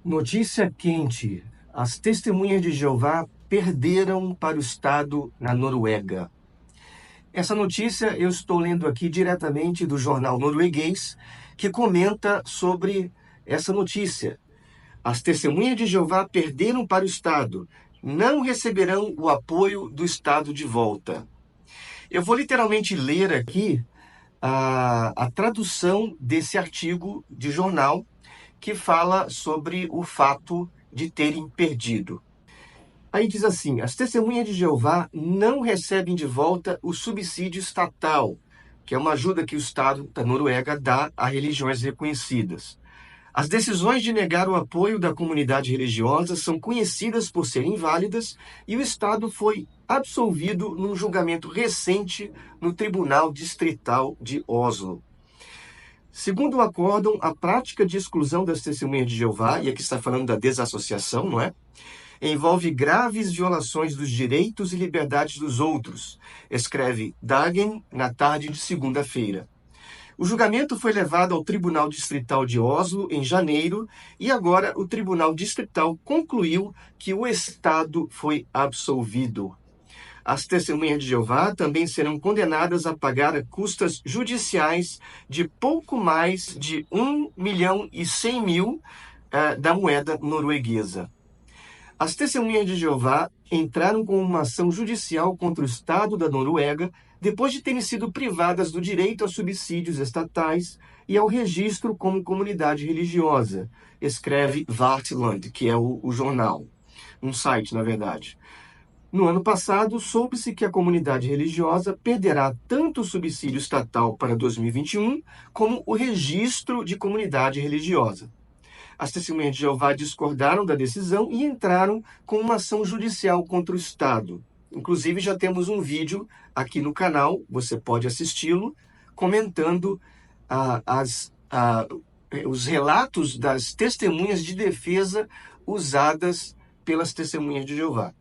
Notícia quente: as testemunhas de Jeová perderam para o Estado na Noruega. Essa notícia eu estou lendo aqui diretamente do jornal norueguês, que comenta sobre essa notícia. As testemunhas de Jeová perderam para o Estado, não receberão o apoio do Estado de volta. Eu vou literalmente ler aqui a tradução desse artigo de jornal que fala sobre o fato de terem perdido. Aí diz assim: as testemunhas de Jeová não recebem de volta o subsídio estatal, que é uma ajuda que o Estado da Noruega dá a religiões reconhecidas. As decisões de negar o apoio da comunidade religiosa são conhecidas por serem válidas e o Estado foi absolvido num julgamento recente no Tribunal Distrital de Oslo. Segundo o acórdão, a prática de exclusão das testemunhas de Jeová, e aqui está falando da desassociação, não é? Envolve graves violações dos direitos e liberdades dos outros, escreve Dagen na tarde de segunda-feira. O julgamento foi levado ao Tribunal Distrital de Oslo em janeiro e agora o Tribunal Distrital concluiu que o Estado foi absolvido. As testemunhas de Jeová também serão condenadas a pagar custas judiciais de pouco mais de 1.100.000 da moeda norueguesa. As testemunhas de Jeová entraram com uma ação judicial contra o Estado da Noruega depois de terem sido privadas do direito a subsídios estatais e ao registro como comunidade religiosa, escreve Vartland, que é o jornal, um site, na verdade. No ano passado, soube-se que a comunidade religiosa perderá tanto o subsídio estatal para 2021 como o registro de comunidade religiosa. As testemunhas de Jeová discordaram da decisão e entraram com uma ação judicial contra o Estado. Inclusive, já temos um vídeo aqui no canal, você pode assisti-lo, comentando os relatos das testemunhas de defesa usadas pelas testemunhas de Jeová.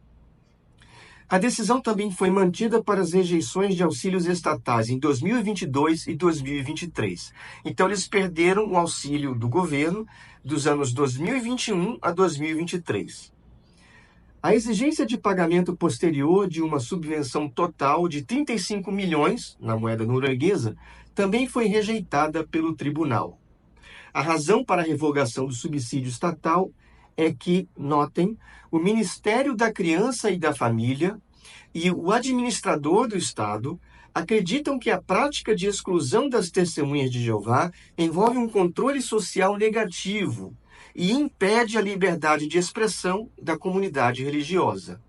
A decisão também foi mantida para as rejeições de auxílios estatais em 2022 e 2023. Então, eles perderam o auxílio do governo dos anos 2021 a 2023. A exigência de pagamento posterior de uma subvenção total de 35 milhões, na moeda norueguesa, também foi rejeitada pelo tribunal. A razão para a revogação do subsídio estatal é que, notem, o Ministério da Criança e da Família e o administrador do Estado acreditam que a prática de exclusão das testemunhas de Jeová envolve um controle social negativo e impede a liberdade de expressão da comunidade religiosa.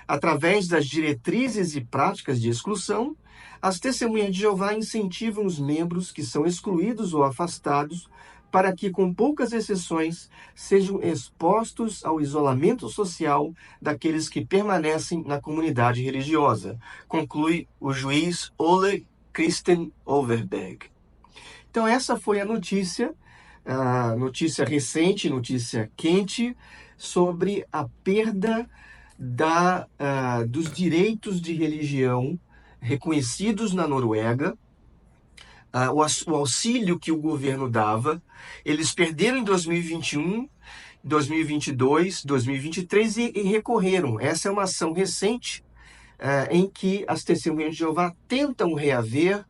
Através das diretrizes e práticas de exclusão, as testemunhas de Jeová incentivam os membros que são excluídos ou afastados para que, com poucas exceções, sejam expostos ao isolamento social daqueles que permanecem na comunidade religiosa, conclui o juiz Ole Christen Overberg. Então, essa foi a notícia recente, notícia quente, sobre a perda dos direitos de religião reconhecidos na Noruega, o auxílio que o governo dava. Eles perderam em 2021, 2022, 2023 e recorreram. Essa é uma ação recente em que as testemunhas de Jeová tentam reaver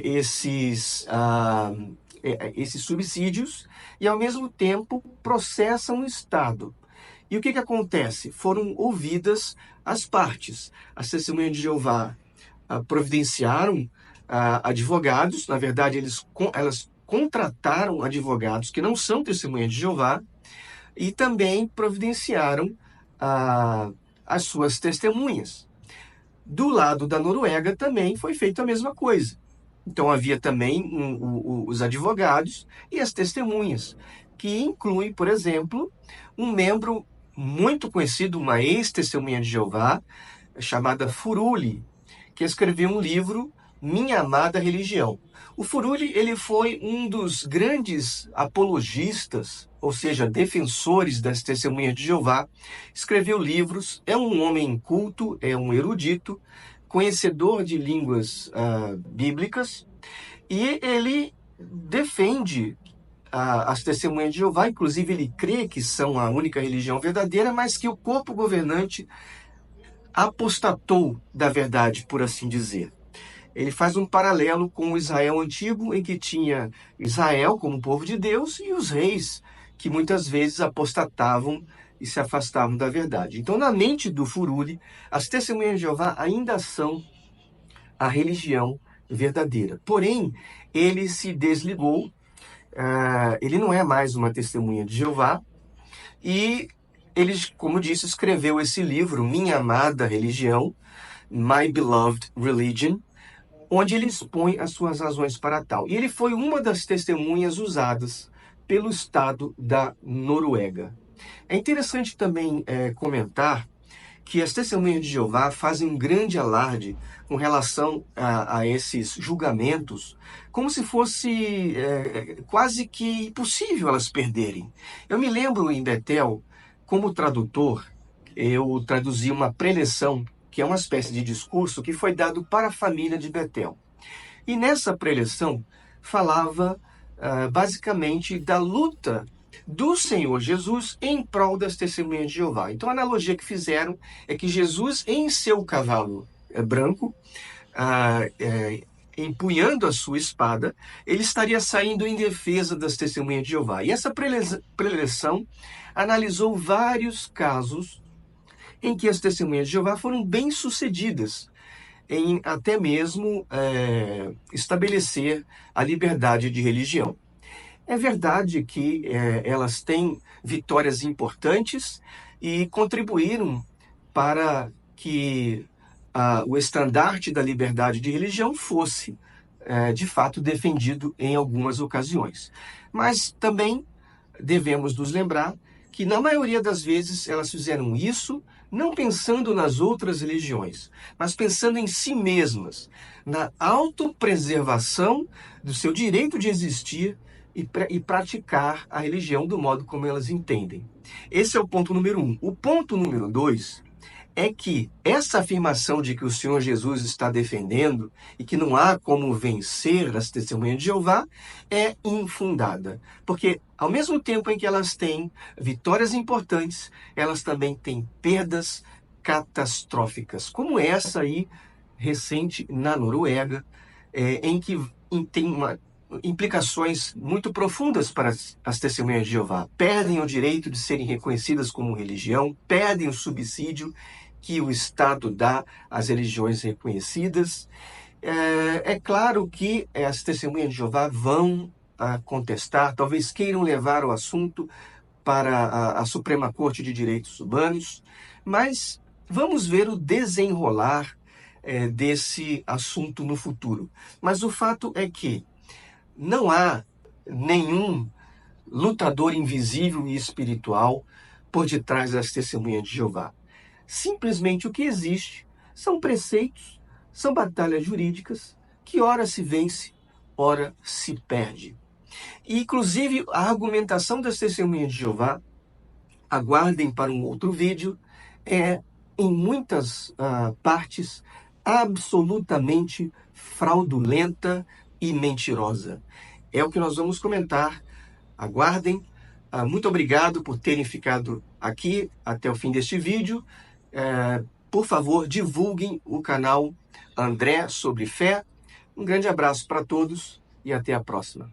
esses subsídios e, ao mesmo tempo, processam o Estado. E o que acontece? Foram ouvidas as partes. As testemunhas de Jeová providenciaram advogados, na verdade, elas contrataram advogados que não são testemunhas de Jeová e também providenciaram as suas testemunhas. Do lado da Noruega também foi feita a mesma coisa. Então havia também os advogados e as testemunhas, que incluem, por exemplo, um membro muito conhecido, uma ex-testemunha de Jeová, chamada Furuli, que escreveu um livro, Minha Amada Religião. O Furuli, ele foi um dos grandes apologistas, ou seja, defensores das testemunhas de Jeová, escreveu livros, é um homem culto, é um erudito, conhecedor de línguas bíblicas, e ele defende as testemunhas de Jeová, inclusive ele crê que são a única religião verdadeira, mas que o corpo governante apostatou da verdade, por assim dizer. Ele faz um paralelo com o Israel antigo, em que tinha Israel como povo de Deus e os reis, que muitas vezes apostatavam e se afastavam da verdade. Então, na mente do Furuli, as testemunhas de Jeová ainda são a religião verdadeira. Porém, ele se desligou, ele não é mais uma testemunha de Jeová, e ele, como disse, escreveu esse livro, Minha Amada Religião, My Beloved Religion, onde ele expõe as suas razões para tal. E ele foi uma das testemunhas usadas pelo Estado da Noruega. É interessante também comentar que as testemunhas de Jeová fazem um grande alarde com relação a esses julgamentos, como se fosse quase que impossível elas perderem. Eu me lembro em Betel, como tradutor, eu traduzi uma preleção, que é uma espécie de discurso que foi dado para a família de Betel. E nessa preleção falava basicamente da luta do Senhor Jesus em prol das testemunhas de Jeová. Então a analogia que fizeram é que Jesus, em seu cavalo branco, empunhando a sua espada, ele estaria saindo em defesa das testemunhas de Jeová. E essa preleção analisou vários casos em que as testemunhas de Jeová foram bem-sucedidas em até mesmo estabelecer a liberdade de religião. É verdade que elas têm vitórias importantes e contribuíram para que o estandarte da liberdade de religião fosse, de fato, defendido em algumas ocasiões. Mas também devemos nos lembrar que, na maioria das vezes, elas fizeram isso não pensando nas outras religiões, mas pensando em si mesmas, na autopreservação do seu direito de existir e praticar a religião do modo como elas entendem. Esse é o ponto número 1. O ponto número 2 é que essa afirmação de que o Senhor Jesus está defendendo e que não há como vencer as testemunhas de Jeová é infundada. Porque, ao mesmo tempo em que elas têm vitórias importantes, elas também têm perdas catastróficas, como essa aí, recente, na Noruega, em que tem implicações muito profundas para as testemunhas de Jeová. Perdem o direito de serem reconhecidas como religião, perdem o subsídio que o Estado dá às religiões reconhecidas. É claro que as testemunhas de Jeová vão contestar, talvez queiram levar o assunto para a Suprema Corte de Direitos Humanos, mas vamos ver o desenrolar desse assunto no futuro. Mas o fato é que não há nenhum lutador invisível e espiritual por detrás das testemunhas de Jeová. Simplesmente o que existe são preceitos, são batalhas jurídicas que ora se vence, ora se perde. E, inclusive, a argumentação das testemunhas de Jeová, aguardem para um outro vídeo, é, em muitas partes, absolutamente fraudulenta e mentirosa. É o que nós vamos comentar. Aguardem. Muito obrigado por terem ficado aqui até o fim deste vídeo. Por favor, divulguem o canal André Sobre Fé. Um grande abraço para todos e até a próxima.